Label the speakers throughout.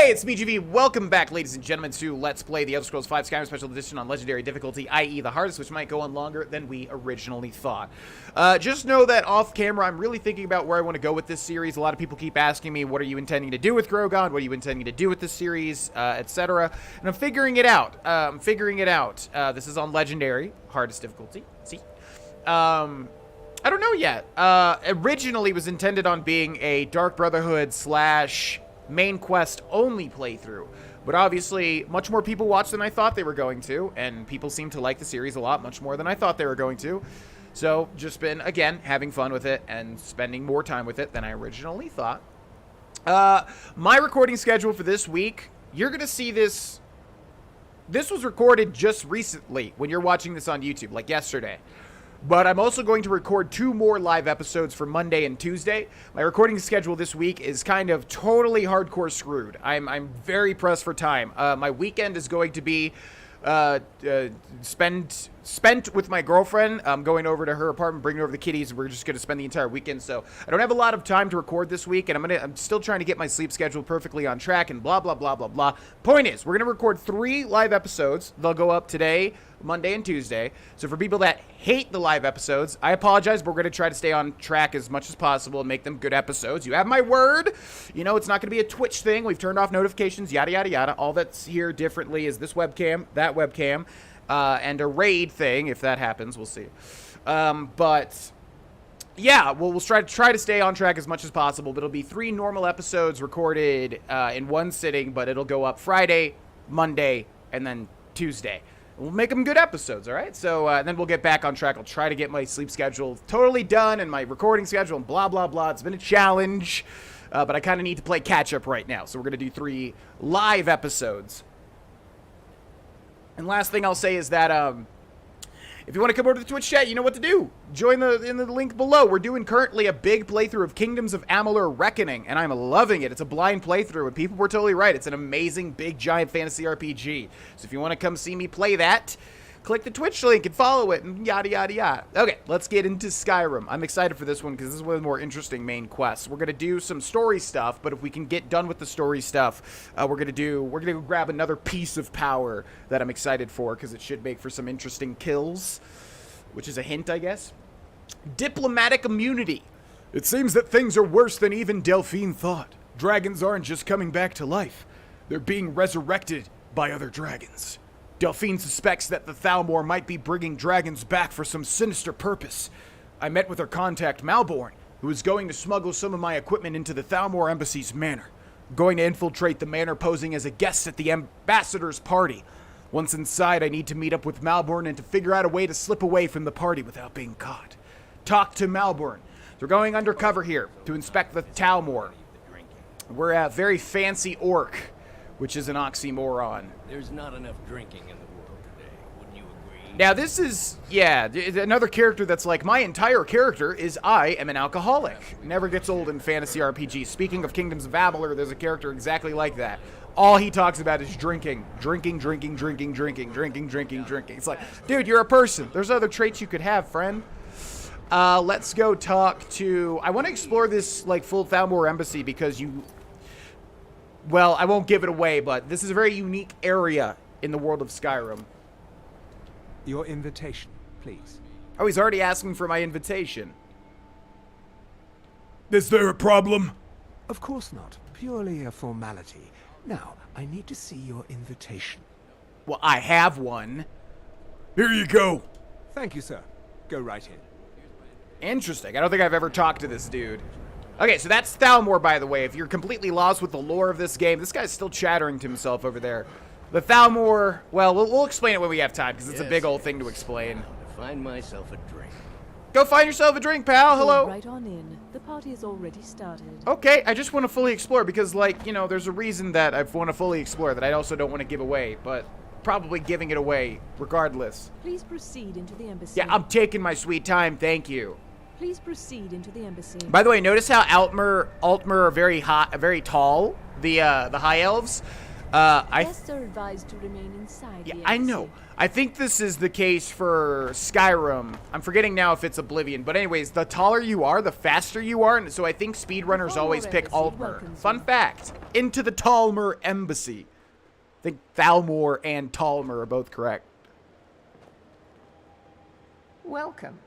Speaker 1: Hey, it's BGV. Welcome back, ladies and gentlemen, to Let's Play the Elder Scrolls V Skyrim Special Edition on Legendary Difficulty, i.e. the hardest, which might go on longer than we originally thought. Just know that off camera, I'm really thinking about where I want to go with this series. A lot of people keep asking me, what are you intending to do with Grogon? What are you intending to do with this series, etc. And I'm figuring it out. This is on Legendary, hardest difficulty. See? I don't know yet. Originally was intended on being a Dark Brotherhood / main quest only playthrough, but obviously much more people watched than I thought they were going to, and people seem to like the series a lot much more than I thought they were going to. So just been, again, having fun with it and spending more time with it than I originally thought. My recording schedule for this week, you're gonna see this was recorded just recently when you're watching this on YouTube, like yesterday. But I'm also going to record 2 more live episodes for Monday and Tuesday. My recording schedule this week is kind of totally hardcore screwed. I'm very pressed for time. My weekend is going to be spent with my girlfriend. I'm going over to her apartment, bringing over the kitties. We're just going to spend the entire weekend. So I don't have a lot of time to record this week, and I'm still trying to get my sleep schedule perfectly on track and blah, blah, blah, blah, blah. Point is, we're going to record 3 live episodes. They'll go up today, Monday, and Tuesday. So for people that hate the live episodes, I apologize, but we're going to try to stay on track as much as possible and make them good episodes. You have my word. You know, it's not going to be a Twitch thing. We've turned off notifications, yada, yada, yada. All that's here differently is this webcam, that webcam, and a raid thing. If that happens, we'll see. But yeah, we'll try to stay on track as much as possible. But it'll be 3 normal episodes recorded in one sitting, but it'll go up Friday, Monday, and then Tuesday. We'll make them good episodes, all right? So then we'll get back on track. I'll try to get my sleep schedule totally done and my recording schedule and blah, blah, blah. It's been a challenge, but I kind of need to play catch-up right now. So we're going to do 3 live episodes. And last thing I'll say is that if you want to come over to the Twitch chat, you know what to do. Join in the link below. We're doing currently a big playthrough of Kingdoms of Amalur Reckoning, and I'm loving it. It's a blind playthrough, and people were totally right. It's an amazing, big, giant fantasy RPG. So if you want to come see me play that, click the Twitch link and follow it, and yada, yada, yada. Okay, let's get into Skyrim. I'm excited for this one because this is one of the more interesting main quests. We're going to do some story stuff, but if we can get done with the story stuff, we're going to grab another piece of power that I'm excited for because it should make for some interesting kills, which is a hint, I guess. Diplomatic immunity. It seems that things are worse than even Delphine thought. Dragons aren't just coming back to life. They're being resurrected by other dragons. Delphine suspects that the Thalmor might be bringing dragons back for some sinister purpose. I met with her contact, Malborn, who is going to smuggle some of my equipment into the Thalmor Embassy's manor. I'm going to infiltrate the manor posing as a guest at the ambassador's party. Once inside, I need to meet up with Malborn and to figure out a way to slip away from the party without being caught. Talk to Malborn. We're going undercover here to inspect the Thalmor. We're a very fancy orc, which is an oxymoron.
Speaker 2: There's not enough drinking in the world today, wouldn't you agree?
Speaker 1: Now this is, yeah, another character that's like, my entire character is I am an alcoholic. Never gets old in fantasy RPGs. Speaking of Kingdoms of Amalur, there's a character exactly like that. All he talks about is drinking. Drinking. It's like, dude, you're a person. There's other traits you could have, friend. Let's go talk to, I want to explore this, like, full Thalmor Embassy because well, I won't give it away, but this is a very unique area in the world of Skyrim.
Speaker 3: Your invitation, please.
Speaker 1: Oh, he's already asking for my invitation.
Speaker 4: Is there a problem?
Speaker 3: Of course not. Purely a formality. Now, I need to see your invitation.
Speaker 1: Well, I have one.
Speaker 4: Here you go.
Speaker 3: Thank you, sir. Go right in.
Speaker 1: Interesting. I don't think I've ever talked to this dude. Okay, so that's Thalmor, by the way. If you're completely lost with the lore of this game, this guy's still chattering to himself over there. The Thalmor, well, we'll explain it when we have time, because it's a big old thing to explain.
Speaker 2: To find myself a drink.
Speaker 1: Go find yourself a drink, pal. Hello.
Speaker 5: Right on in. The party has already started.
Speaker 1: Okay, I just want to fully explore, because, like, you know, there's a reason that I want to fully explore that I also don't want to give away, but probably giving it away regardless.
Speaker 5: Please proceed into the embassy.
Speaker 1: Yeah, I'm taking my sweet time, thank you.
Speaker 5: Please proceed into the embassy.
Speaker 1: By the way, notice how Altmer are very hot, very tall. The High Elves.
Speaker 5: Guests are advised to remain inside
Speaker 1: Yeah,
Speaker 5: the
Speaker 1: I
Speaker 5: embassy.
Speaker 1: know. I think this is the case for Skyrim. I'm forgetting now if it's Oblivion. But anyways, the taller you are, the faster you are. And so I think speedrunners
Speaker 5: Thalmor
Speaker 1: always pick
Speaker 5: Embassy
Speaker 1: Altmer.
Speaker 5: welcomes
Speaker 1: Fun
Speaker 5: you.
Speaker 1: fact. Into the Thalmor Embassy. I think Thalmor and Thalmor are both correct.
Speaker 6: Welcome.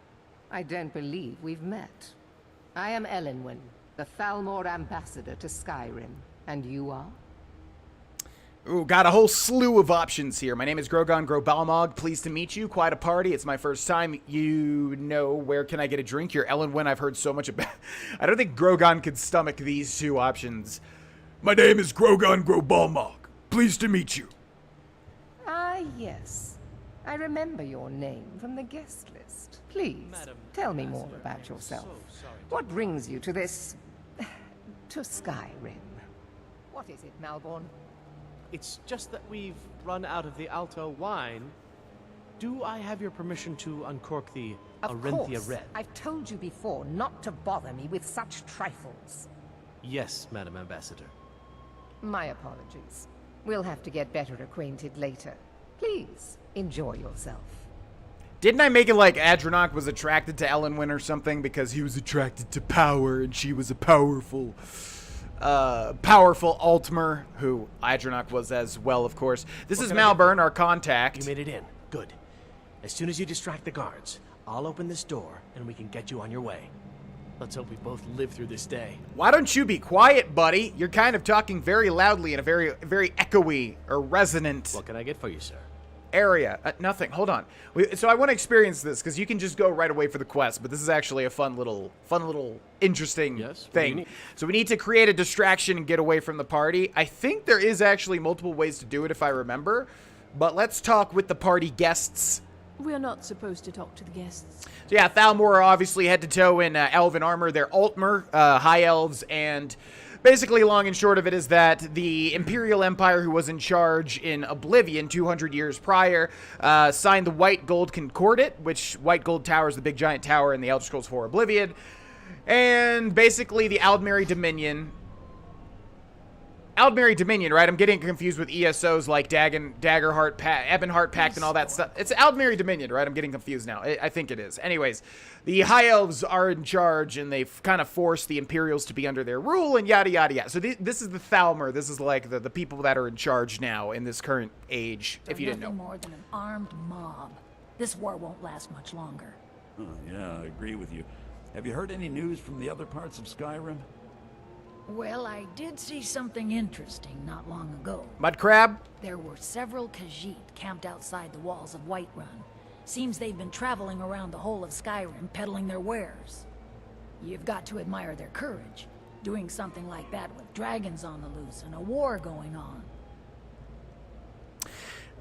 Speaker 6: I don't believe we've met. I am Elenwen, the Thalmor Ambassador to Skyrim. And you are?
Speaker 1: Ooh, got a whole slew of options here. My name is Grogon Grohlvana. Pleased to meet you. Quite a party. It's my first time. You know, where can I get a drink? You're Elenwen. I've heard so much about. I don't think Grogon could stomach these two options.
Speaker 4: My name is Grogon Grohlvana. Pleased to meet you.
Speaker 6: Ah, yes. I remember your name from the guest list. Please,
Speaker 2: Madam
Speaker 6: tell me more
Speaker 2: Ambassador,
Speaker 6: about
Speaker 2: I am
Speaker 6: yourself.
Speaker 2: so sorry to-
Speaker 6: What brings you to this... to Skyrim? What is it, Malborn?
Speaker 2: It's just that we've run out of the Alto wine. Do I have your permission to uncork the
Speaker 6: Of
Speaker 2: Arenthia
Speaker 6: course.
Speaker 2: Red?
Speaker 6: I've told you before not to bother me with such trifles.
Speaker 2: Yes, Madam Ambassador.
Speaker 6: My apologies. We'll have to get better acquainted later. Please, enjoy yourself.
Speaker 1: Didn't I make it like Adronach was attracted to Elenwen or something because he was attracted to power and she was a powerful Altmer, who Adronach was as well, of course. This is
Speaker 2: can I do?
Speaker 1: Malburn, our contact.
Speaker 2: You made it in. Good. As soon as you distract the guards, I'll open this door and we can get you on your way. Let's hope we both live through this day.
Speaker 1: Why don't you be quiet, buddy? You're kind of talking very loudly in a very, very echoey or resonant
Speaker 2: What can I get for you, sir?
Speaker 1: area. Nothing. Hold on. So I want to experience this because you can just go right away for the quest, but this is actually a fun little, interesting
Speaker 2: Yes? What do you
Speaker 1: thing.
Speaker 2: need?
Speaker 1: So we need to create a distraction and get away from the party. I think there is actually multiple ways to do it if I remember, but let's talk with the party guests.
Speaker 5: We are not supposed to talk to the guests.
Speaker 1: So yeah, Thalmor are obviously head to toe in elven armor. They're Altmer, high elves, and basically long and short of it is that the Imperial Empire, who was in charge in Oblivion 200 years prior, signed the White Gold Concordat, which White Gold Tower is the big giant tower in the Elder Scrolls 4 Oblivion, and basically the Aldmeri Dominion. Aldmeri Dominion, right? I'm getting confused with ESOs like Daggerheart, Ebonheart Pact, and all that stuff. It's Aldmeri Dominion, right? I'm getting confused now. I think it is. Anyways, the High Elves are in charge, and they've kind of forced the Imperials to be under their rule, and yada, yada, yada. So this is the Thalmor. This is like the people that are in charge now in this current age, if you didn't know.
Speaker 7: Nothing more than an armed mob. This war won't last much longer.
Speaker 8: Oh, yeah, I agree with you. Have you heard any news from the other parts of Skyrim?
Speaker 7: Well, I did see something interesting not long ago.
Speaker 1: Mud Crab?
Speaker 7: There were several Khajiit camped outside the walls of Whiterun. Seems they've been traveling around the whole of Skyrim peddling their wares. You've got to admire their courage, doing something like that with dragons on the loose and a war going on.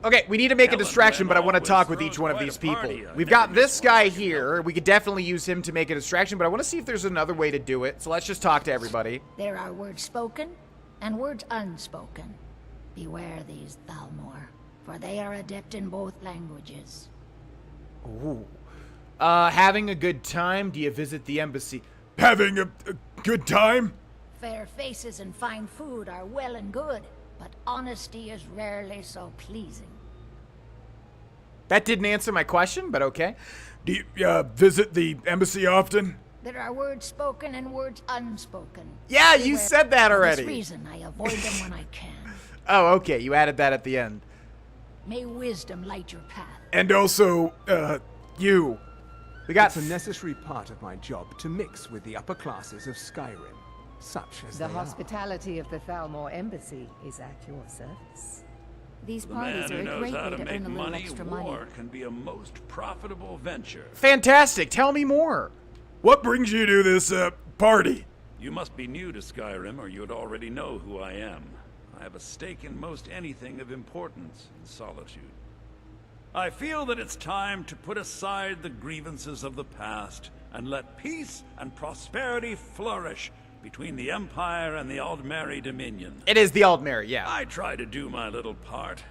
Speaker 1: Okay, we need to make a
Speaker 8: Helen
Speaker 1: distraction, but I want to
Speaker 8: always
Speaker 1: talk with
Speaker 8: throws
Speaker 1: each one of
Speaker 8: quite
Speaker 1: these
Speaker 8: a
Speaker 1: people.
Speaker 8: party. I
Speaker 1: We've
Speaker 8: never
Speaker 1: got this
Speaker 8: missed one,
Speaker 1: guy
Speaker 8: you
Speaker 1: here. We could definitely use him to make a distraction, but I want to see if there's another way to do it. So let's just talk to everybody.
Speaker 7: There are words spoken and words unspoken. Beware these Thalmor, for they are adept in both languages.
Speaker 1: Ooh. Having a good time? Do you visit the embassy?
Speaker 4: Having a good time?
Speaker 7: Fair faces and fine food are well and good, but honesty is rarely so pleasing.
Speaker 1: That didn't answer my question, but okay.
Speaker 4: Do you visit the embassy often?
Speaker 7: There are words spoken and words unspoken.
Speaker 1: Yeah, you
Speaker 7: Beware-
Speaker 1: said that
Speaker 7: For
Speaker 1: already.
Speaker 7: this reason, I avoid them when I can.
Speaker 1: Oh, okay. You added that at the end.
Speaker 7: May wisdom light your path.
Speaker 4: And also, you.
Speaker 1: We got
Speaker 3: It's a necessary part of my job to mix with the upper classes of Skyrim, such as
Speaker 6: The
Speaker 3: they
Speaker 6: hospitality of the Thalmor Embassy is at your service.
Speaker 9: These
Speaker 8: The man
Speaker 9: parties
Speaker 8: who
Speaker 9: are a
Speaker 8: knows
Speaker 9: great
Speaker 8: how
Speaker 9: way
Speaker 8: to
Speaker 9: to
Speaker 8: make
Speaker 9: earn a little
Speaker 8: money,
Speaker 9: extra money.
Speaker 8: war can be a most profitable venture.
Speaker 1: fantastic. Tell me more.
Speaker 4: What brings you to this, party?
Speaker 8: You must be new to Skyrim, or you'd already know who I am. I have a stake in most anything of importance in Solitude. I feel that it's time to put aside the grievances of the past and let peace and prosperity flourish between the Empire and the Aldmeri Dominion.
Speaker 1: It is the Aldmeri, yeah.
Speaker 8: I try to do my little part.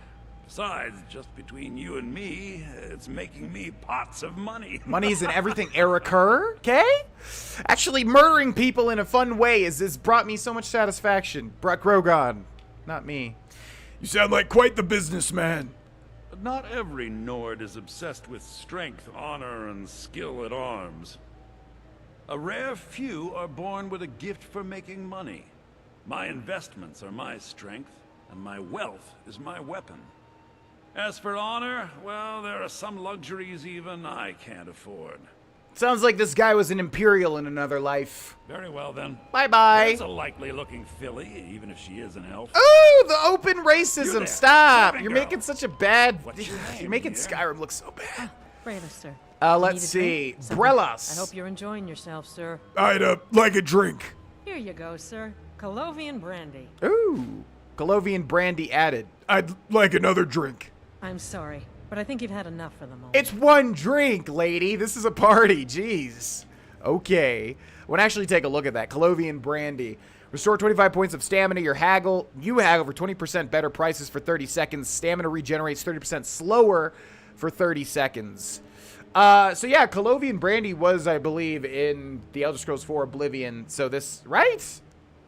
Speaker 8: Besides, just between you and me, it's making me pots of money.
Speaker 1: Money's in everything. Eric Kerr, okay? Actually, murdering people in a fun way has brought me so much satisfaction. Brought Grogon, not me.
Speaker 4: You sound like quite the businessman.
Speaker 8: But not every Nord is obsessed with strength, honor, and skill at arms. A rare few are born with a gift for making money. My investments are my strength, and my wealth is my weapon. As for honor, well, there are some luxuries even I can't afford.
Speaker 1: Sounds like this guy was an Imperial in another life.
Speaker 8: Very well then.
Speaker 1: Bye-bye.
Speaker 8: There's a likely-looking filly, even if she is an elf.
Speaker 1: Ooh, the open
Speaker 8: You
Speaker 1: racism.
Speaker 8: there,
Speaker 1: Stop.
Speaker 8: servant
Speaker 1: You're
Speaker 8: girl.
Speaker 1: making such a bad...
Speaker 8: What's your name,
Speaker 1: You're making
Speaker 8: dear?
Speaker 1: Skyrim look so bad.
Speaker 9: Brayla, sir.
Speaker 1: Let's
Speaker 9: Need a
Speaker 1: see.
Speaker 9: drink? Something?
Speaker 1: Brelas.
Speaker 9: I hope you're enjoying yourself, sir.
Speaker 4: I'd, like a drink.
Speaker 9: Here you go, sir. Colovian brandy.
Speaker 1: Ooh. Colovian brandy added.
Speaker 4: I'd like another drink.
Speaker 9: I'm sorry, but I think you've had enough for the moment.
Speaker 1: It's one drink, lady. This is a party. Jeez. Okay. Well, actually take a look at that. Colovian brandy. Restore 25 points of stamina. You haggle for 20% better prices for 30 seconds. Stamina regenerates 30% slower for 30 seconds. So yeah, Colovian brandy was, I believe, in the Elder Scrolls 4 Oblivion. So this, right?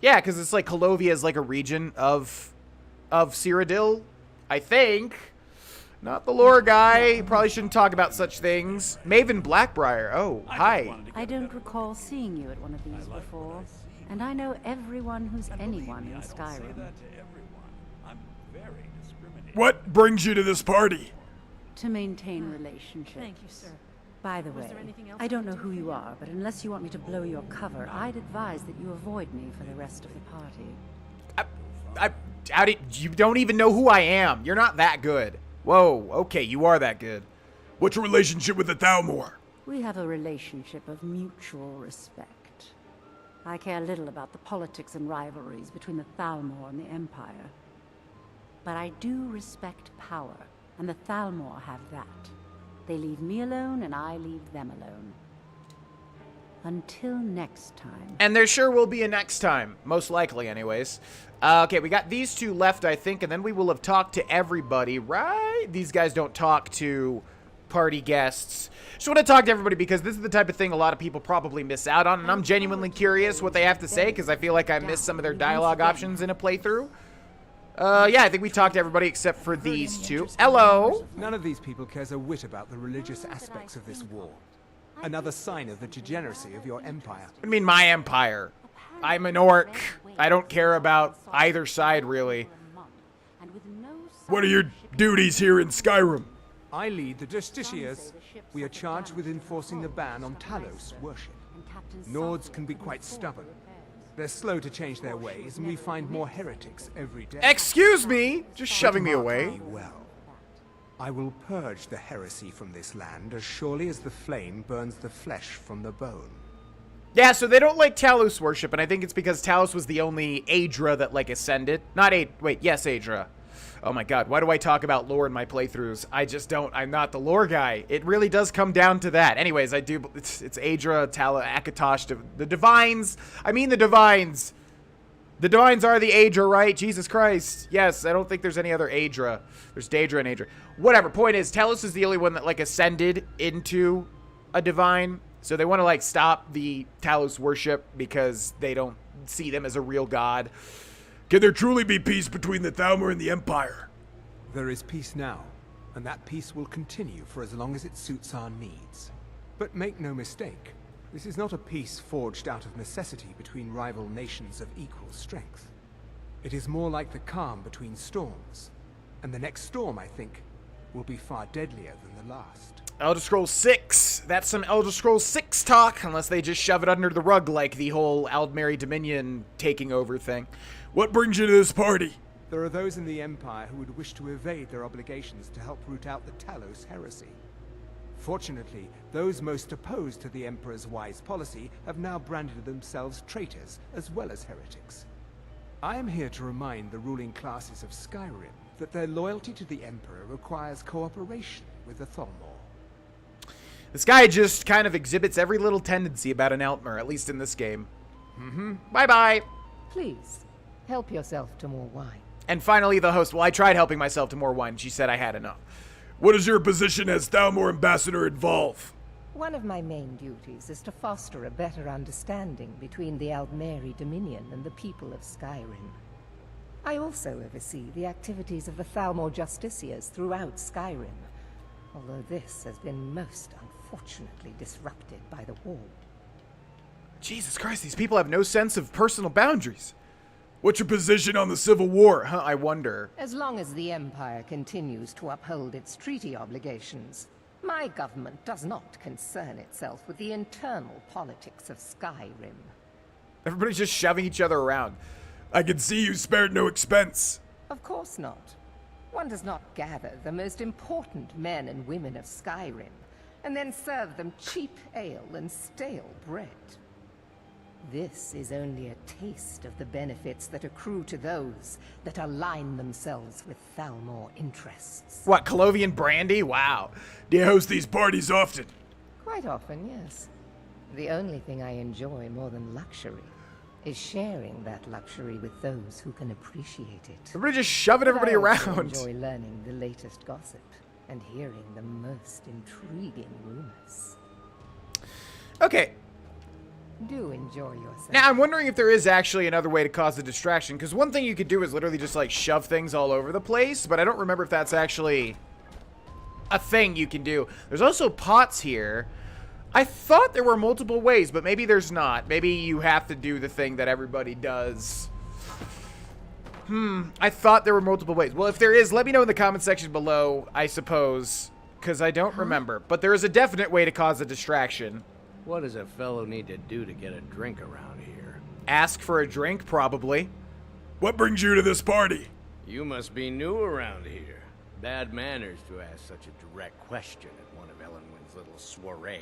Speaker 1: Yeah, because it's like Colovia is like a region of Cyrodiil, I think. Not the lore guy. Probably shouldn't talk about such things. Maven Blackbriar. Oh, hi.
Speaker 10: I don't recall seeing you at one of these before, and I know everyone who's anyone in Skyrim.
Speaker 4: What brings you to this party?
Speaker 10: To maintain relationships.
Speaker 9: Thank you, sir.
Speaker 10: By the
Speaker 9: Was
Speaker 10: way,
Speaker 9: there anything else
Speaker 10: I don't
Speaker 9: we
Speaker 10: know
Speaker 9: could
Speaker 10: who
Speaker 9: do
Speaker 10: you
Speaker 9: for you?
Speaker 10: are, but unless you want me to blow your cover, I'd advise that you avoid me for the rest of the party.
Speaker 1: You don't even know who I am. You're not that good. Whoa, okay, you are that good.
Speaker 4: What's your relationship with the Thalmor?
Speaker 10: We have a relationship of mutual respect. I care little about the politics and rivalries between the Thalmor and the Empire. But I do respect power, and the Thalmor have that. They leave me alone, and I leave them alone. Until next time.
Speaker 1: And there sure will be a next time. Most likely, anyways. Okay, we got these two left, I think, and then we will have talked to everybody, right? These guys don't talk to party guests. Just want to talk to everybody because this is the type of thing a lot of people probably miss out on, and I'm genuinely curious what they have to say because I feel like I missed some of their dialogue options in a playthrough. Yeah, I think we talked to everybody except for these two. Hello.
Speaker 3: None of these people cares a whit about the religious aspects of this war. Another sign of the degeneracy of your empire.
Speaker 1: I mean, my empire. I'm an orc. I don't care about either side, really.
Speaker 4: What are your duties here in Skyrim?
Speaker 3: I lead the Justiciars. We are charged with enforcing the ban on Talos worship. Nords can be quite stubborn. They're slow to change their ways, and we find more heretics every day.
Speaker 1: Excuse me! Just shoving me
Speaker 3: Mark
Speaker 1: away.
Speaker 3: me well. I will purge the heresy from this land as surely as the flame burns the flesh from the bone.
Speaker 1: Yeah, so they don't like Talos worship, and I think it's because Talos was the only Aedra that, like, ascended. Yes, Aedra. Oh my god, why do I talk about lore in my playthroughs? I just don't. I'm not the lore guy. It really does come down to that. Anyways, I do. It's Aedra, Tala, Akatosh, the Divines. I mean the Divines. The Divines are the Aedra, right? Jesus Christ. Yes, I don't think there's any other Aedra. There's Daedra and Aedra. Whatever, point is, Talos is the only one that, like, ascended into a Divine. So they want to, like, stop the Talos worship because they don't see them as a real god.
Speaker 4: Can there truly be peace between the Thalmor and the Empire?
Speaker 3: There is peace now, and that peace will continue for as long as it suits our needs. But make no mistake, this is not a peace forged out of necessity between rival nations of equal strength. It is more like the calm between storms, and the next storm, I think, will be far deadlier than the last.
Speaker 1: Elder Scrolls 6. That's some Elder Scrolls 6 talk, unless they just shove it under the rug like the whole Aldmeri Dominion taking over thing.
Speaker 4: What brings you to this party?
Speaker 3: There are those in the Empire who would wish to evade their obligations to help root out the Talos heresy. Fortunately, those most opposed to the Emperor's wise policy have now branded themselves traitors as well as heretics. I am here to remind the ruling classes of Skyrim that their loyalty to the Emperor requires cooperation with the Thalmor.
Speaker 1: This guy just kind of exhibits every little tendency about an Altmer, at least in this game. Bye-bye.
Speaker 6: Please, help yourself to more wine.
Speaker 1: And finally, the host. Well, I tried helping myself to more wine. She said I had enough.
Speaker 4: What does your position as Thalmor Ambassador involve?
Speaker 6: One of my main duties is to foster a better understanding between the Aldmeri Dominion and the people of Skyrim. I also oversee the activities of the Thalmor Justiciars throughout Skyrim, although this has been most unfortunately disrupted by the war.
Speaker 1: Jesus Christ, these people have no sense of personal boundaries.
Speaker 4: What's your position on the Civil War?
Speaker 1: Huh, I wonder.
Speaker 6: As long as the Empire continues to uphold its treaty obligations, my government does not concern itself with the internal politics of Skyrim.
Speaker 1: Everybody's just shoving each other around.
Speaker 4: I can see you spared no expense.
Speaker 6: Of course not. One does not gather the most important men and women of Skyrim, and then serve them cheap ale and stale bread. This is only a taste of the benefits that accrue to those that align themselves with Thalmor interests.
Speaker 1: What, Colovian brandy? Wow.
Speaker 4: Do you host these parties often?
Speaker 6: Quite often, yes. The only thing I enjoy more than luxury is sharing that luxury with those who can appreciate it.
Speaker 1: Everybody just shoving everybody
Speaker 6: But I also
Speaker 1: around.
Speaker 6: enjoy learning the latest gossip and hearing the most intriguing rumors.
Speaker 1: Okay.
Speaker 6: Do enjoy yourself.
Speaker 1: Now, I'm wondering if there is actually another way to cause a distraction, because one thing you could do is literally just, like, shove things all over the place, but I don't remember if that's actually a thing you can do. There's also pots here. I thought there were multiple ways, but maybe there's not. Maybe you have to do the thing that everybody does. I thought there were multiple ways. Well, if there is, let me know in the comment section below, I suppose, because I don't remember. But there is a definite way to cause a distraction.
Speaker 2: What does a fellow need to do to get a drink around here?
Speaker 1: Ask for a drink, probably.
Speaker 4: What brings you to this party?
Speaker 2: You must be new around here. Bad manners to ask such a direct question at one of Elenwyn's little soirees.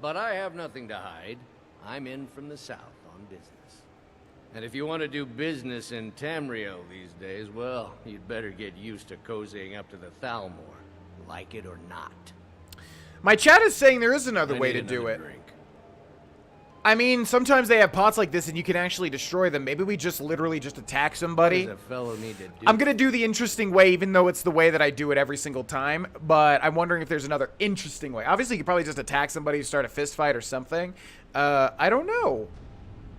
Speaker 2: But I have nothing to hide. I'm in from the south on business. And if you want to do business in Tamriel these days, well, you'd better get used to cozying up to the Thalmor, like it or not.
Speaker 1: My chat is saying there is another way to
Speaker 2: need
Speaker 1: do
Speaker 2: another
Speaker 1: it.
Speaker 2: drink.
Speaker 1: I mean, sometimes they have pots like this and you can actually destroy them. Maybe we just literally just attack somebody.
Speaker 2: What does a fellow need to do?
Speaker 1: I'm going to do the interesting way, even though it's the way that I do it every single time. But I'm wondering if there's another interesting way. Obviously, you could probably just attack somebody, start a fist fight or something. I don't know.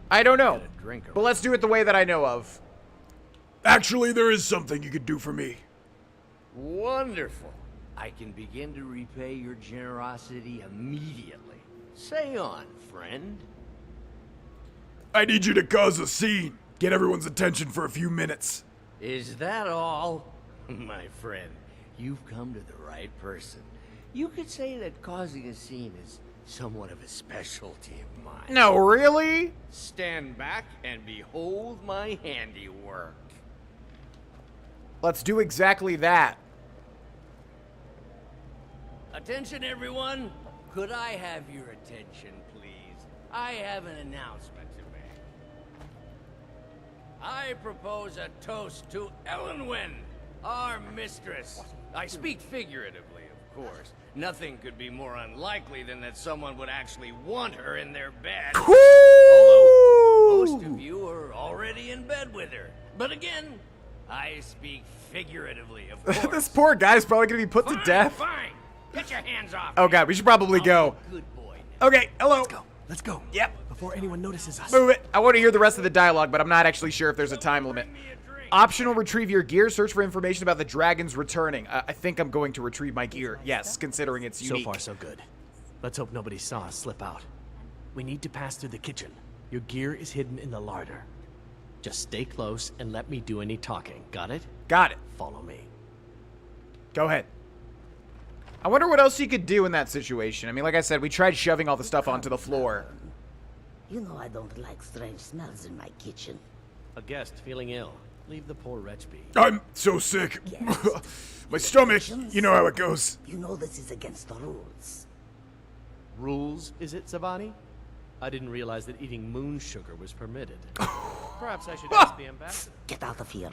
Speaker 1: I don't know. But let's do it the way that I know of.
Speaker 4: Actually, there is something you could do for me.
Speaker 2: Wonderful. I can begin to repay your generosity immediately. Say on, friend.
Speaker 4: I need you to cause a scene. Get everyone's attention for a few minutes.
Speaker 2: Is that all? My friend, you've come to the right person. You could say that causing a scene is somewhat of a specialty of mine.
Speaker 1: No, really?
Speaker 2: Stand back and behold my handiwork.
Speaker 1: Let's do exactly that.
Speaker 2: Attention, everyone. Could I have your attention, please? I have an announcement to make. I propose a toast to Elenwyn, our mistress. I speak figuratively, of course. Nothing could be more unlikely than that someone would actually want her in their bed. Although most of you are already in bed with her. But again, I speak figuratively, of course.
Speaker 1: This poor guy's probably going to be put to death.
Speaker 2: Fine. Get your hands off.
Speaker 1: Oh, God, we should probably go.
Speaker 2: Good boy now.
Speaker 1: Okay, hello.
Speaker 2: Let's go.
Speaker 1: Yep.
Speaker 2: Before anyone notices us.
Speaker 1: Move it. I want to hear the rest of the dialogue, but I'm not actually sure if there's a time limit. Optional, retrieve your gear. Search for information about the dragons returning. I think I'm going to retrieve my gear. Yes, considering it's unique.
Speaker 2: So far, so good. Let's hope nobody saw us slip out. We need to pass through the kitchen. Your gear is hidden in the larder. Just stay close and let me do any talking. Got it?
Speaker 1: Got it.
Speaker 2: Follow me.
Speaker 1: Go ahead. I wonder what else you could do in that situation. I mean, like I said, we tried shoving all the stuff onto the floor.
Speaker 11: You know I don't like strange smells in my kitchen.
Speaker 2: A guest feeling ill. Leave the poor wretch be.
Speaker 4: I'm so sick. My stomach, you know how it goes.
Speaker 11: You know this is against the rules.
Speaker 2: Rules, is it, Savani? I didn't realize that eating moon sugar was permitted. Perhaps I should ask the ambassador.
Speaker 11: Get out of here.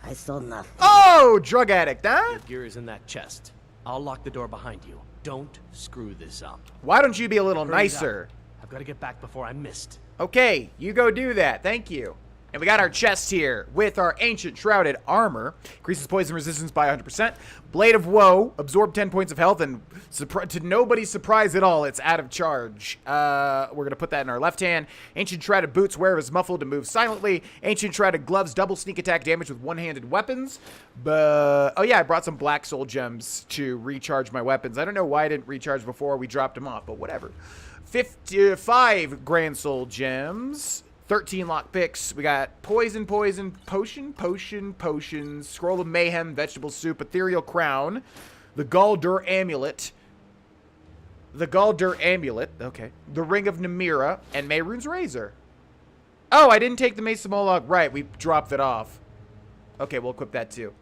Speaker 11: I saw nothing.
Speaker 1: Oh, drug addict, huh?
Speaker 2: Your gear is in that chest. I'll lock the door behind you. Don't screw this up.
Speaker 1: Why don't you be a little
Speaker 2: Hurry
Speaker 1: nicer?
Speaker 2: up. I've got to get back before I'm missed.
Speaker 1: Okay, you go do that. Thank you. And we got our chest here with our Ancient Shrouded Armor. Increases poison resistance by 100%. Blade of Woe. Absorb 10 points of health. And to nobody's surprise at all, it's out of charge. We're going to put that in our left hand. Ancient Shrouded Boots. Wearer is muffled and moves silently. Ancient Shrouded Gloves. Double sneak attack damage with one-handed weapons. Oh yeah, I brought some Black Soul Gems to recharge my weapons. I don't know why I didn't recharge before we dropped them off, but whatever. 55 Grand Soul Gems. 13 lockpicks. We got potion, scroll of mayhem, vegetable soup, ethereal crown, the Galdur amulet, okay, the ring of Namira, and Mehrunes razor. Oh, I didn't take the Mace of Moloch. Right, we dropped it off. Okay, we'll equip that too.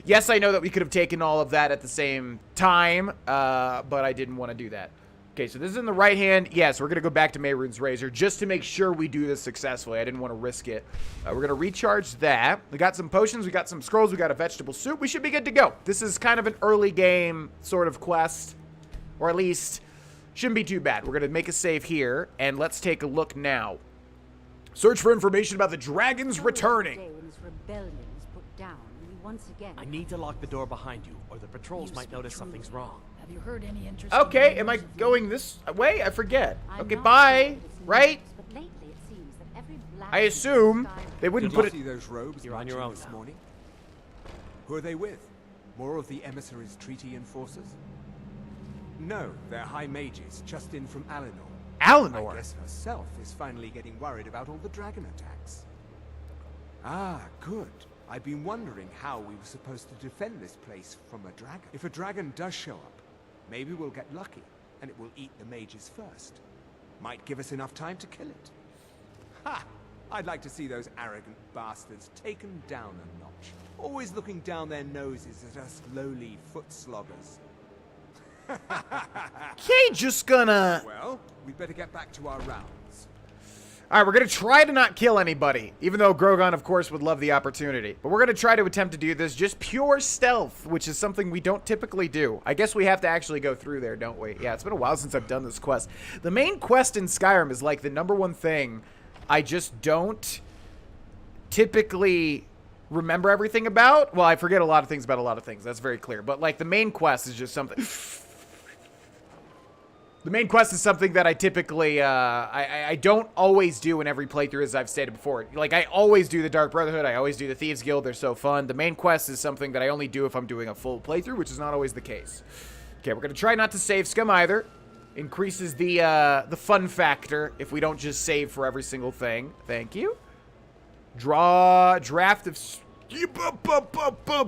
Speaker 1: Yes, I know that we could have taken all of that at the same time, but I didn't want to do that. Okay, so this is in the right hand. Yes, we're going to go back to Mehrunes razor just to make sure we do this successfully. I didn't want to risk it. We're going to recharge that. We got some potions. We got some scrolls. We got a vegetable soup. We should be good to go. This is kind of an early game sort of quest, or at least shouldn't be too bad. We're going to make a save here, and let's take a look now. Search for information about the dragons returning.
Speaker 12: I need to lock the door behind you, or the patrols might notice something's wrong.
Speaker 7: Have you heard any interest?
Speaker 1: Okay, am I going this way? I forget. Okay, bye. Right? I assume they wouldn't put it.
Speaker 3: See those robes.
Speaker 12: You're on your own
Speaker 3: this
Speaker 12: now.
Speaker 3: morning. Who are they with? More of the emissaries' treaty enforcers? No, they're high mages, just in from Alinor.
Speaker 1: Alinor?
Speaker 3: I guess herself is finally getting worried about all the dragon attacks. Ah, good. I've been wondering how we were supposed to defend this place from a dragon. If a dragon does show up, maybe we'll get lucky, and it will eat the mages first. Might give us enough time to kill it. Ha! I'd like to see those arrogant bastards taken down a notch. Always looking down their noses at us lowly foot sloggers.
Speaker 1: Okay, just gonna...
Speaker 3: Well, we'd better get back to our rounds.
Speaker 1: Alright, we're going to try to not kill anybody, even though Grogon, of course, would love the opportunity. But we're going to try to attempt to do this just pure stealth, which is something we don't typically do. I guess we have to actually go through there, don't we? Yeah, it's been a while since I've done this quest. The main quest in Skyrim is like the #1 thing I just don't typically remember everything about. Well, I forget a lot of things about a lot of things. That's very clear. But like the main quest is just something... The main quest is something that I typically, I don't always do in every playthrough, as I've stated before. Like, I always do the Dark Brotherhood, I always do the Thieves Guild, they're so fun. The main quest is something that I only do if I'm doing a full playthrough, which is not always the case. Okay, we're going to try not to save scum either. Increases the fun factor if we don't just save for every single thing. Thank you. Draft of...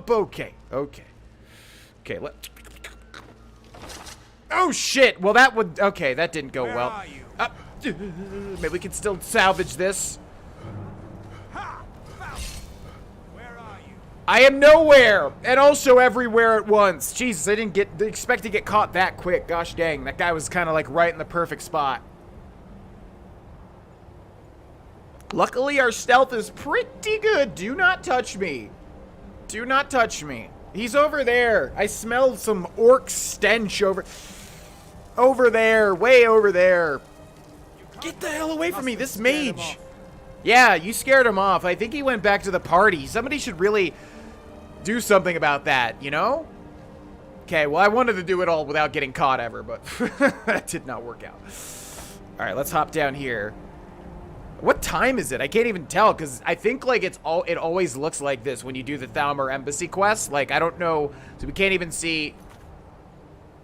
Speaker 1: Okay, okay. Okay, oh shit! Well, that would... Okay, that didn't go well. Maybe we can still salvage this.
Speaker 3: Where are you?
Speaker 1: I am nowhere! And also everywhere at once. Jesus, I didn't expect to get caught that quick. Gosh dang, that guy was kind of like right in the perfect spot. Luckily, our stealth is pretty good. Do not touch me. Do not touch me. He's over there. I smelled some orc stench over there. Way over there. Get the hell away from me, this mage. Yeah, you scared him off. I think he went back to the party. Somebody should really do something about that, you know? Okay, well, I wanted to do it all without getting caught ever, but that did not work out. All right, let's hop down here. What time is it? I can't even tell, because I think, like, it always looks like this when you do the Thalmor Embassy quest. Like, I don't know, so we can't even see.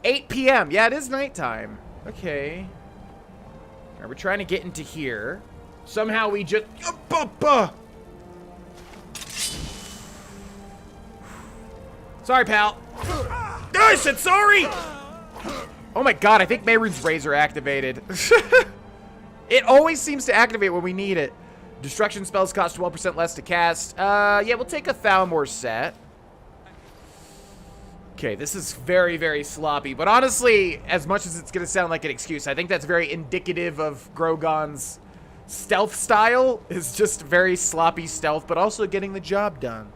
Speaker 1: 8 p.m. Yeah, it is nighttime. Okay. All right, we're trying to get into here. Somehow we just... Sorry, pal. I said sorry! Oh my god, I think Mehrunes razor activated. It always seems to activate when we need it. Destruction spells cost 12% less to cast. Yeah, we'll take a Thalmor set. Okay, this is very, very sloppy. But honestly, as much as it's going to sound like an excuse, I think that's very indicative of Grogon's stealth style. Is just very sloppy stealth, but also getting the job done.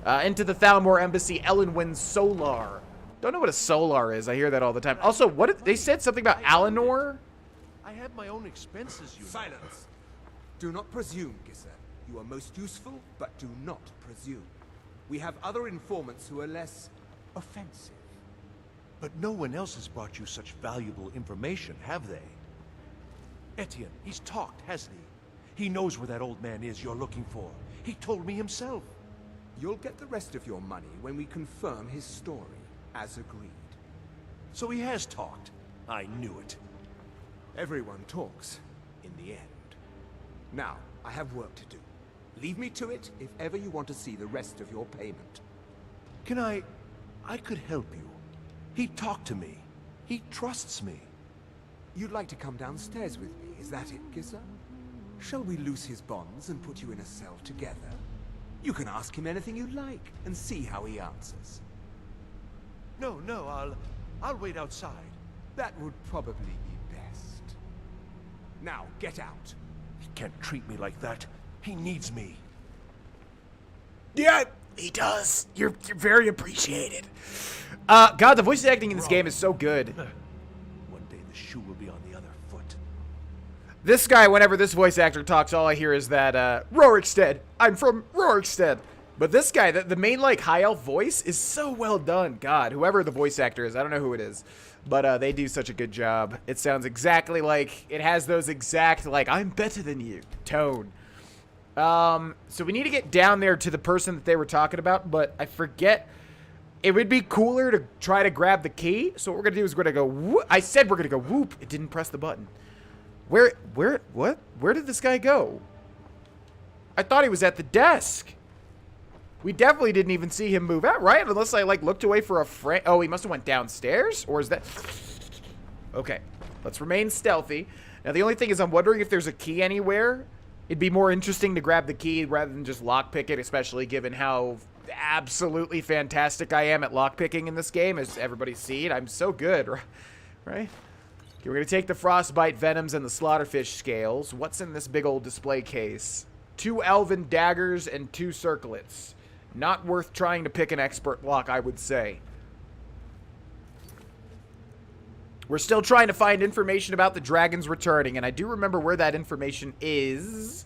Speaker 1: Into the Thalmor Embassy, Elenwyn's Solar. Don't know what a Solar is. I hear that all the time. Also, they said something about Alinor?
Speaker 13: I have my own expenses, you know.
Speaker 3: Silence. Do not presume, Gisette. You are most useful, but do not presume. We have other informants who are less offensive.
Speaker 13: But no one else has brought you such valuable information, have they? Etienne, he's talked, hasn't he? He knows where that old man is you're looking for. He told me himself.
Speaker 3: You'll get the rest of your money when we confirm his story, as agreed.
Speaker 13: So he has talked. I knew it.
Speaker 3: Everyone talks, in the end. Now, I have work to do. Leave me to it if ever you want to see the rest of your payment.
Speaker 13: Can I could help you. He talked to me. He trusts me.
Speaker 3: You'd like to come downstairs with me, is that it, Giza? Shall we loose his bonds and put you in a cell together? You can ask him anything you like, and see how he answers.
Speaker 13: No, I'll wait outside.
Speaker 3: That would probably be best. Now, get out.
Speaker 13: He can't treat me like that. He needs me.
Speaker 1: Yeah, he does. You're very appreciated. God, the voice acting in this game is so good.
Speaker 13: One day the shoe will be on the other foot.
Speaker 1: This guy, whenever this voice actor talks, all I hear is that, Rorikstead. I'm from Rorikstead. But this guy, the main, like, high elf voice is so well done. God, whoever the voice actor is, I don't know who it is. But they do such a good job. It sounds exactly like, it has those exact, like, I'm better than you tone. So we need to get down there to the person that they were talking about, but I forget. It would be cooler to try to grab the key. So what we're going to do is we're going to go whoop. I said we're going to go whoop. It didn't press the button. What? Where did this guy go? I thought he was at the desk. We definitely didn't even see him move out, right? Unless I, like, looked away for a friend. Oh, he must have went downstairs? Or is that... Okay. Let's remain stealthy. Now, the only thing is I'm wondering if there's a key anywhere. It'd be more interesting to grab the key rather than just lockpick it, especially given how absolutely fantastic I am at lockpicking in this game, as everybody's seen. I'm so good, right? Okay, we're going to take the frostbite venoms and the slaughterfish scales. What's in this big old display case? 2 elven daggers and 2 circlets. Not worth trying to pick an expert lock, I would say. We're still trying to find information about the dragons returning, and I do remember where that information is.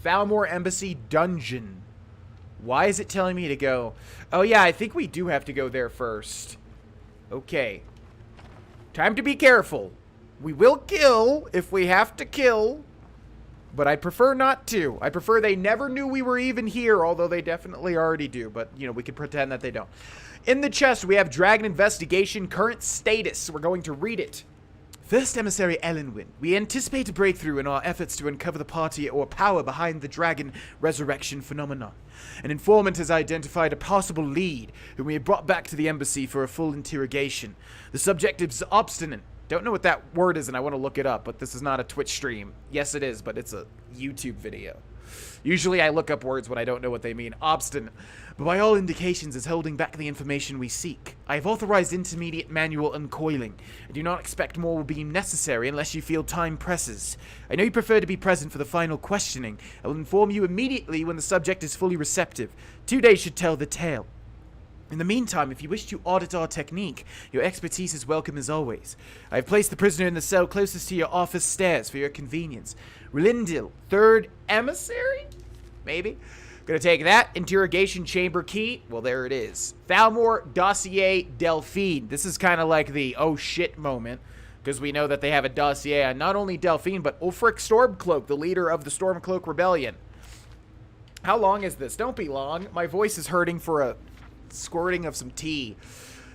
Speaker 1: Thalmor Embassy Dungeon. Why is it telling me to go? Oh yeah, I think we do have to go there first. Okay. Time to be careful. We will kill if we have to kill. But I prefer not to. I prefer they never knew we were even here, although they definitely already do. But, you know, we can pretend that they don't. In the chest, we have Dragon Investigation current status. We're going to read it. First Emissary Elenwyn, we anticipate a breakthrough in our efforts to uncover the party or power behind the dragon resurrection phenomenon. An informant has identified a possible lead, whom we have brought back to the embassy for a full interrogation. The subject is obstinate. Don't know what that word is, and I want to look it up, but this is not a Twitch stream. Yes, it is, but it's a YouTube video. Usually I look up words when I don't know what they mean. Obstinate. But by all indications is holding back the information we seek. I have authorized intermediate manual uncoiling. I do not expect more will be necessary unless you feel time presses. I know you prefer to be present for the final questioning. I will inform you immediately when the subject is fully receptive. 2 days should tell the tale. In the meantime, if you wish to audit our technique, your expertise is welcome as always. I have placed the prisoner in the cell closest to your office stairs for your convenience. Relindil, 3rd Emissary? Maybe. Gonna take that. Interrogation chamber key. Well, there it is. Thalmor Dossier Delphine. This is kind of like the oh shit moment, because we know that they have a dossier on not only Delphine, but Ulfric Stormcloak, the leader of the Stormcloak Rebellion. How long is this? Don't be long. My voice is hurting for a squirting of some tea.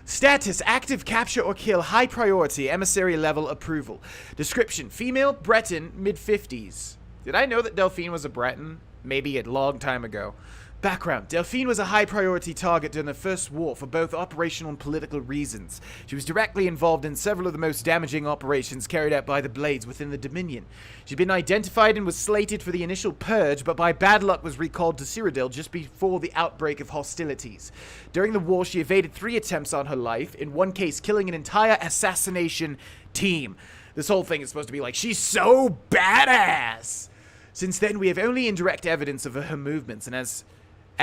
Speaker 1: Status, active capture or kill, high priority, emissary level approval. Description, female, Breton, mid-50s. Did I know that Delphine was a Breton? Maybe a long time ago. Background, Delphine was a high priority target during the First War for both operational and political reasons. She was directly involved in several of the most damaging operations carried out by the Blades within the Dominion. She'd been identified and was slated for the initial purge, but by bad luck was recalled to Cyrodiil just before the outbreak of hostilities. During the war, she evaded 3 attempts on her life, in one case killing an entire assassination team. This whole thing is supposed to be like, she's so badass! Since then, we have only indirect evidence of her movements, and as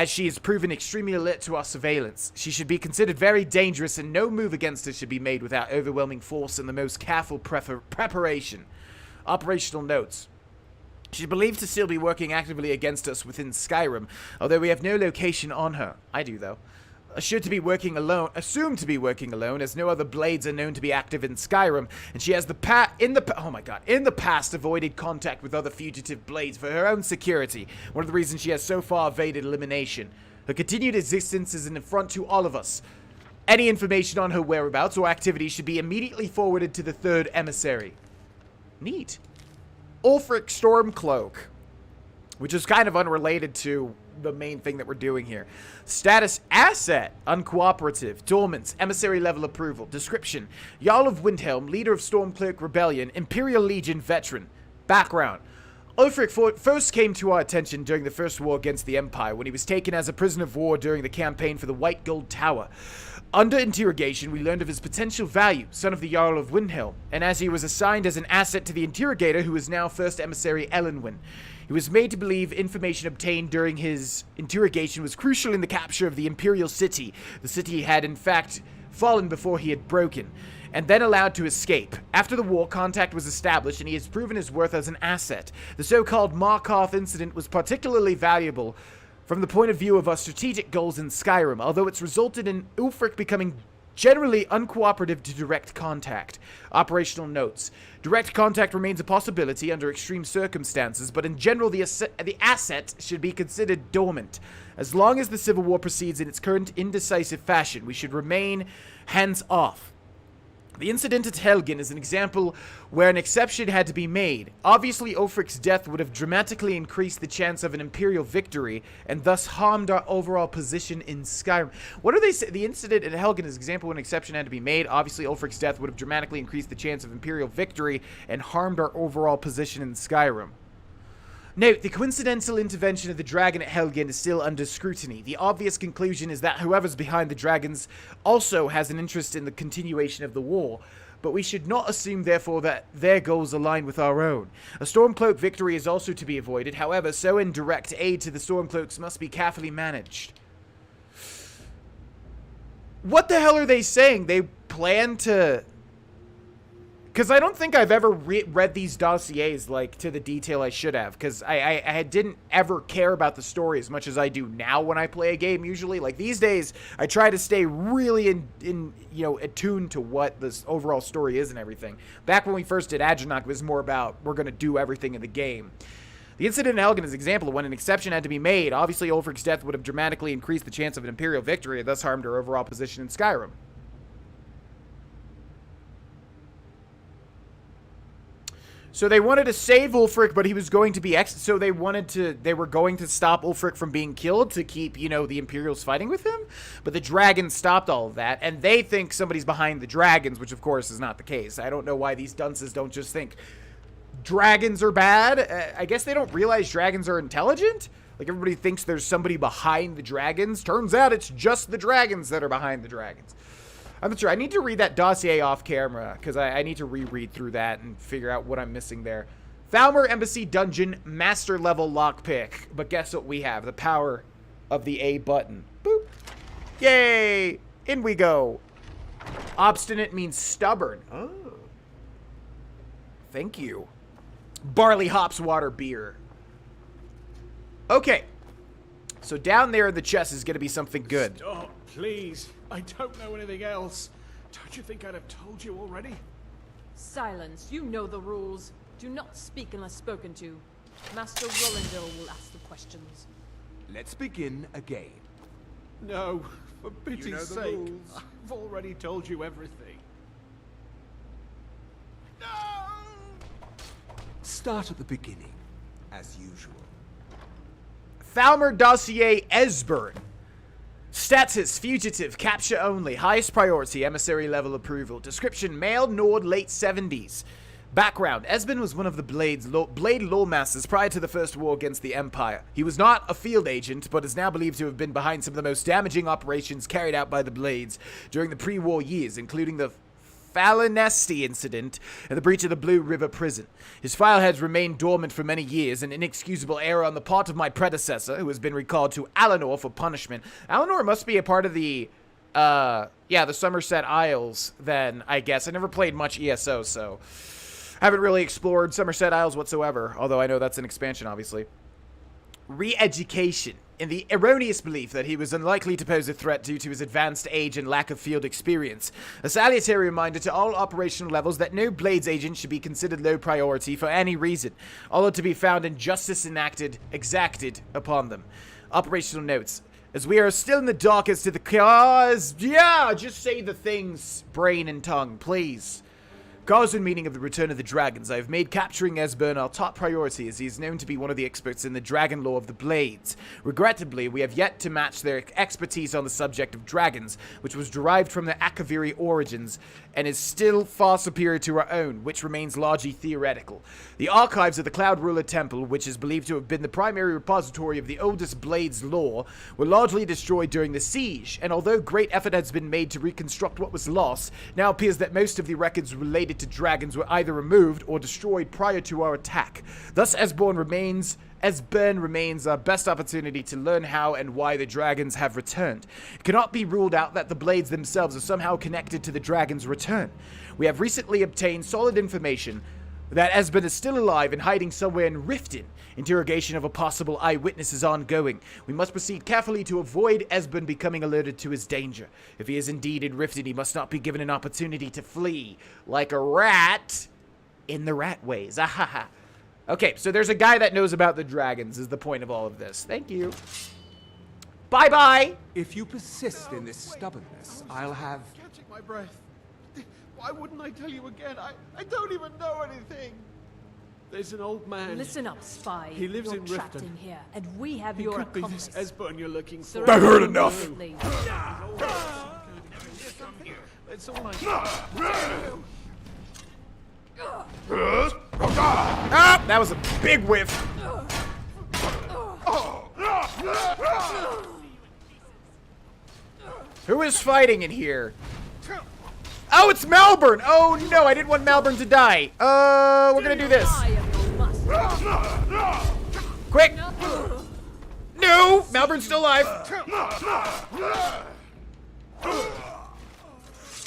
Speaker 1: she has proven extremely alert to our surveillance, she should be considered very dangerous, and no move against her should be made without overwhelming force and the most careful preparation. Operational notes. She's believed to still be working actively against us within Skyrim, although we have no location on her. I do, though. Assumed to be working alone, as no other blades are known to be active in Skyrim, and she has in the past avoided contact with other fugitive blades for her own security. One of the reasons she has so far evaded elimination. Her continued existence is an affront to all of us. Any information on her whereabouts or activity should be immediately forwarded to the third emissary. Neat. Ulfric Stormcloak, which is kind of unrelated to the main thing that we're doing here. Status: asset, uncooperative, dormant, emissary level approval. Description: Jarl of Windhelm, leader of Stormcloak Rebellion, Imperial Legion veteran. Background: Ulfric first came to our attention during the First War against the Empire, when he was taken as a prisoner of war during the campaign for the White Gold Tower. Under interrogation, we learned of his potential value, son of the Jarl of Windhelm, and as he was assigned as an asset to the interrogator, who is now First Emissary Elenwen. He was made to believe information obtained during his interrogation was crucial in the capture of the Imperial City. The city had, in fact, fallen before he had broken, and then allowed to escape. After the war, contact was established, and he has proven his worth as an asset. The so-called Markarth incident was particularly valuable from the point of view of our strategic goals in Skyrim, although it's resulted in Ulfric becoming generally uncooperative to direct contact. Operational notes. Direct contact remains a possibility under extreme circumstances, but in general the asset should be considered dormant. As long as the Civil War proceeds in its current indecisive fashion, we should remain hands-off. The incident at Helgen is an example where an exception had to be made. Obviously, Ulfric's death would have dramatically increased the chance of an Imperial victory, and thus harmed our overall position in Skyrim. What do they say? The incident at Helgen is an example where an exception had to be made. Obviously, Ulfric's death would have dramatically increased the chance of Imperial victory, and harmed our overall position in Skyrim. Note, the coincidental intervention of the dragon at Helgen is still under scrutiny. The obvious conclusion is that whoever's behind the dragons also has an interest in the continuation of the war, but we should not assume, therefore, that their goals align with our own. A Stormcloak victory is also to be avoided, however, so in direct aid to the Stormcloaks must be carefully managed. What the hell are they saying? They plan to... Because I don't think I've ever read these dossiers, like, to the detail I should have. Because I didn't ever care about the story as much as I do now when I play a game, usually. Like, these days, I try to stay really attuned to what this overall story is and everything. Back when we first did Adranok, it was more about, we're going to do everything in the game. The incident in Helgen is an example of when an exception had to be made. Obviously, Ulfric's death would have dramatically increased the chance of an Imperial victory, and thus harmed our overall position in Skyrim. So they wanted to save Ulfric, but he was going to be so they were going to stop Ulfric from being killed to keep, the Imperials fighting with him. But the dragons stopped all of that, and they think somebody's behind the dragons, which of course is not the case. I don't know why these dunces don't just think dragons are bad. I guess they don't realize dragons are intelligent. Like, everybody thinks there's somebody behind the dragons. Turns out it's just the dragons that are behind the dragons. I'm not sure. I need to read that dossier off camera, because I need to reread through that and figure out what I'm missing there. Thalmor Embassy Dungeon, Master Level Lockpick. But guess what we have? The power of the A button. Boop. Yay! In we go. Obstinate means stubborn. Oh. Thank you. Barley hops water beer. Okay. So down there in the chest is going to be something good.
Speaker 14: Stop, please. I don't know anything else. Don't you think I'd have told you already?
Speaker 5: Silence. You know the rules. Do not speak unless spoken to. Master Rolandil will ask the questions.
Speaker 3: Let's begin again.
Speaker 14: No, for pity's sake. I've already told you everything. No!
Speaker 3: Start at the beginning, as usual.
Speaker 1: Thalmor Dossier Esbern. Status, fugitive, capture only, highest priority, emissary level approval. Description, male, Nord, late 70s. Background, Esbern was one of the Blade Lawmasters prior to the First War against the Empire. He was not a field agent, but is now believed to have been behind some of the most damaging operations carried out by the Blades during the pre-war years, including the Falinesti incident and the breach of the Blue River Prison. His file has remained dormant for many years, an inexcusable error on the part of my predecessor, who has been recalled to Alinor for punishment. Alinor must be a part of the, the Somerset Isles, then, I guess. I never played much ESO, so... Haven't really explored Somerset Isles whatsoever, although I know that's an expansion, obviously. Re-education. In the erroneous belief that he was unlikely to pose a threat due to his advanced age and lack of field experience. A salutary reminder to all operational levels that no Blades agent should be considered low priority for any reason, although to be found in justice exacted upon them. Operational notes. As we are still in the dark as to the cause... Yeah, just say the things, brain and tongue, please. Cause and meaning of the return of the dragons. I have made capturing Esbern our top priority, as he is known to be one of the experts in the dragon lore of the Blades. Regrettably, we have yet to match their expertise on the subject of dragons, which was derived from their Akaviri origins, and is still far superior to our own, which remains largely theoretical. The archives of the Cloud Ruler Temple, which is believed to have been the primary repository of the oldest Blades lore, were largely destroyed during the siege, and although great effort has been made to reconstruct what was lost, now appears that most of the records related to dragons were either removed or destroyed prior to our attack. Thus, Esbern remains our best opportunity to learn how and why the dragons have returned. It cannot be ruled out that the Blades themselves are somehow connected to the dragons' return. We have recently obtained solid information that Esbern is still alive and hiding somewhere in Riften. Interrogation of a possible eyewitness is ongoing. We must proceed carefully to avoid Esbern becoming alerted to his danger. If he is indeed in Riften, he must not be given an opportunity to flee like a rat in the rat ways. Ahaha. Okay, so there's a guy that knows about the dragons is the point of all of this. Thank you. Bye-bye.
Speaker 3: If you persist in this stubbornness, I'll have...
Speaker 14: Catching my breath. Why wouldn't I tell you again? I don't even know anything. There's an old man.
Speaker 5: Listen up, spy.
Speaker 14: He lives
Speaker 5: You're
Speaker 14: in
Speaker 5: trapped
Speaker 14: Riften.
Speaker 5: in here, and we have
Speaker 14: He
Speaker 5: your
Speaker 14: could be
Speaker 5: accomplice.
Speaker 14: this Esbern you're looking for.
Speaker 4: I've heard enough.
Speaker 14: That's all I
Speaker 1: Ah, that was a big whiff. Who is fighting in here? Oh, it's Malborn! Oh no, I didn't want Malborn to die. We're gonna do this. Quick! No! Malborn's still alive.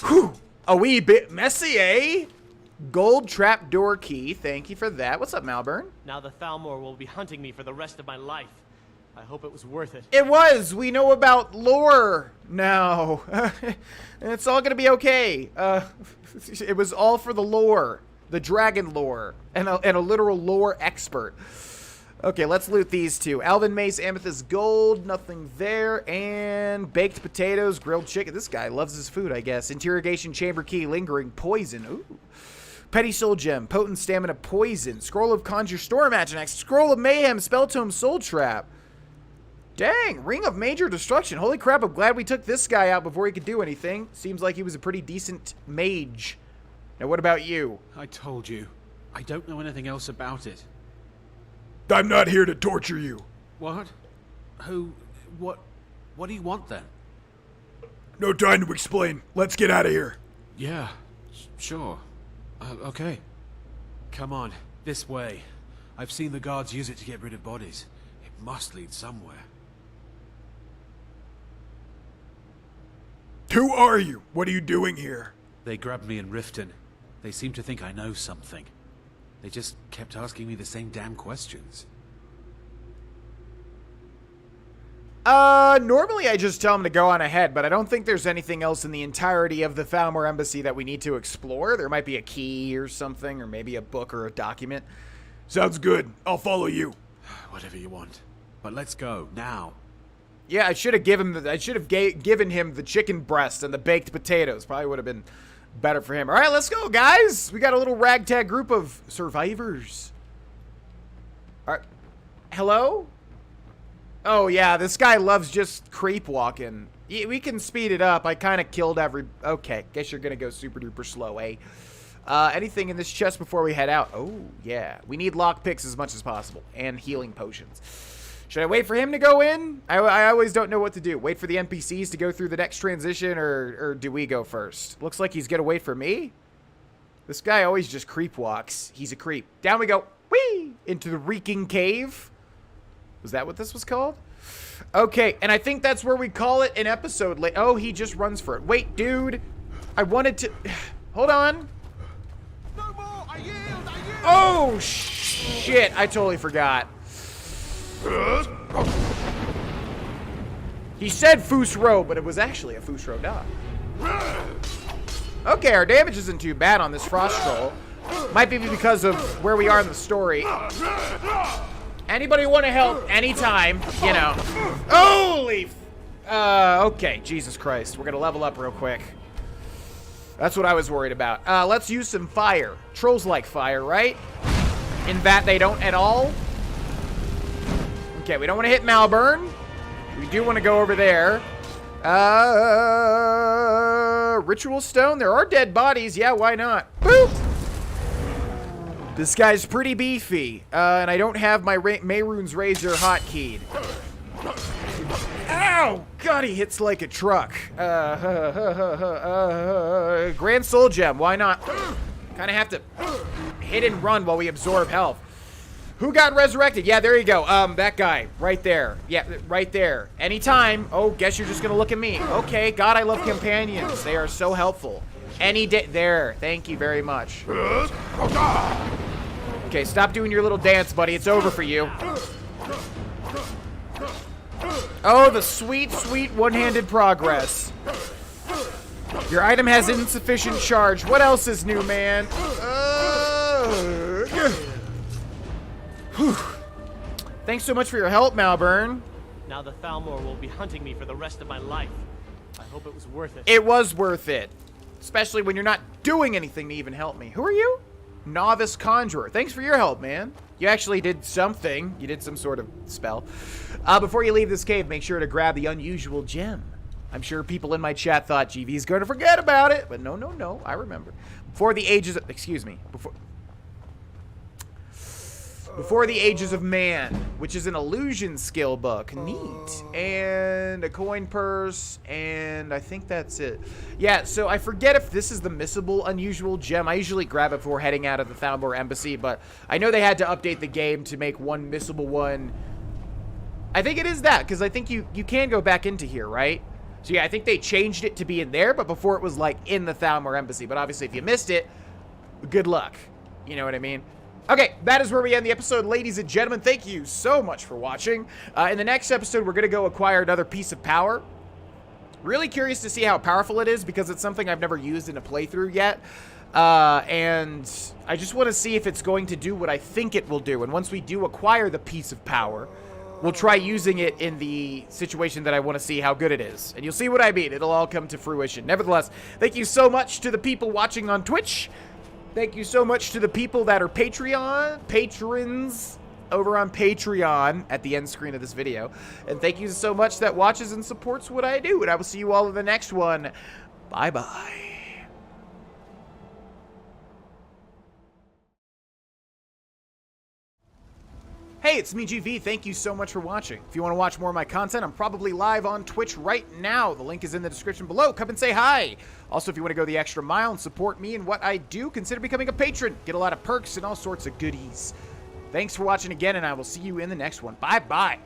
Speaker 1: Whew. A wee bit messy, eh? Gold trapdoor key. Thank you for that. What's up, Malborn?
Speaker 12: Now the Thalmor will be hunting me for the rest of my life. I hope it was worth it.
Speaker 1: It was. We know about lore now. It's all gonna be okay. It was all for the lore, the dragon lore, and a literal lore expert. Okay, let's loot these two. Alvin Mace, Amethyst Gold, nothing there, and baked potatoes, grilled chicken. This guy loves his food, I guess. Interrogation chamber key, lingering poison. Ooh. Petty Soul Gem, Potent Stamina Poison, Scroll of Conjure Storm Action, Scroll of Mayhem, Spell Tome Soul Trap. Dang, Ring of Major Destruction. Holy crap, I'm glad we took this guy out before he could do anything. Seems like he was a pretty decent mage. Now, what about you?
Speaker 14: I told you. I don't know anything else about it.
Speaker 4: I'm not here to torture you.
Speaker 14: What? Who? What do you want then?
Speaker 4: No time to explain. Let's get out of here.
Speaker 14: Yeah, sure. Okay. Come on, this way. I've seen the guards use it to get rid of bodies. It must lead somewhere.
Speaker 4: Who are you? What are you doing here?
Speaker 14: They grabbed me in Riften. They seem to think I know something. They just kept asking me the same damn questions.
Speaker 1: Normally I just tell them to go on ahead, but I don't think there's anything else in the entirety of the Thalmor Embassy that we need to explore. There might be a key or something, or maybe a book or a document.
Speaker 4: Sounds good. I'll follow you.
Speaker 14: Whatever you want. But let's go, now.
Speaker 1: Yeah, I should have given him the chicken breast and the baked potatoes. Probably would have been better for him. All right, let's go, guys. We got a little ragtag group of survivors. All right. Hello? Oh, yeah, this guy loves just creep walking. We can speed it up. I kind of killed every... Okay, guess you're going to go super duper slow, eh? Anything in this chest before we head out? Oh, yeah. We need lockpicks as much as possible. And healing potions. Should I wait for him to go in? I always don't know what to do. Wait for the NPCs to go through the next transition, or do we go first? Looks like he's going to wait for me. This guy always just creep walks. He's a creep. Down we go. Whee! Into the reeking cave. Was that what this was called? Okay, and I think that's where we call it an episode. Oh, he just runs for it. Wait, dude. I wanted to... Hold on.
Speaker 14: No more! I yield!
Speaker 1: Oh, shit. I totally forgot. He said Fusro, but it was actually a Fusro dog. Okay, our damage isn't too bad on this Frost Troll. Might be because of where we are in the story. Anybody want to help anytime, you know. Holy... okay, Jesus Christ. We're going to level up real quick. That's what I was worried about. Let's use some fire. Trolls like fire, right? In that they don't at all. Okay, we don't want to hit Malburn. We do want to go over there. Ritual Stone. There are dead bodies. Yeah, why not? Boop! This guy's pretty beefy. And I don't have my Mehrunes Razor hotkeyed. Ow! God, he hits like a truck. Grand Soul Gem, why not? Kind of have to hit and run while we absorb health. Who got resurrected? Yeah, there you go. That guy, right there. Yeah, right there. Anytime. Oh, guess you're just gonna look at me. Okay, God, I love companions. They are so helpful. Any day. There. Thank you very much. Okay, stop doing your little dance, buddy. It's over for you. Oh, the sweet, sweet one-handed progress. Your item has insufficient charge. What else is new, man? Thanks so much for your help, Malburn.
Speaker 12: Now the Thalmor will be hunting me for the rest of my life. I hope it was worth it.
Speaker 1: It was worth it. Especially when you're not doing anything to even help me. Who are you? Novice Conjurer. Thanks for your help, man. You actually did something. You did some sort of spell. Before you leave this cave, make sure to grab the unusual gem. I'm sure people in my chat thought GV's going to forget about it, but no, no, no. I remember. Before the ages of... Excuse me. Before the Ages of Man, which is an illusion skill book. Neat. And a coin purse, and I think that's it. Yeah, so I forget if this is the missable unusual gem. I usually grab it before heading out of the Thalmor Embassy, but I know they had to update the game to make one missable one. I think it is that, because I think you can go back into here, right? So yeah, I think they changed it to be in there, but before it was like in the Thalmor Embassy. But obviously if you missed it, good luck. You know what I mean? Okay, that is where we end the episode, ladies and gentlemen. Thank you so much for watching. In the next episode, we're going to go acquire another piece of power. Really curious to see how powerful it is, because it's something I've never used in a playthrough yet. And I just want to see if it's going to do what I think it will do. And once we do acquire the piece of power, we'll try using it in the situation that I want to see how good it is. And you'll see what I mean. It'll all come to fruition. Nevertheless, thank you so much to the people watching on Twitch. Thank you so much to the people that are patrons over on Patreon at the end screen of this video. And thank you so much that watches and supports what I do. And I will see you all in the next one. Bye-bye. Hey, it's me, GV. Thank you so much for watching. If you want to watch more of my content, I'm probably live on Twitch right now. The link is in the description below. Come and say hi. Also, if you want to go the extra mile and support me and what I do, consider becoming a patron. Get a lot of perks and all sorts of goodies. Thanks for watching again, and I will see you in the next one. Bye-bye.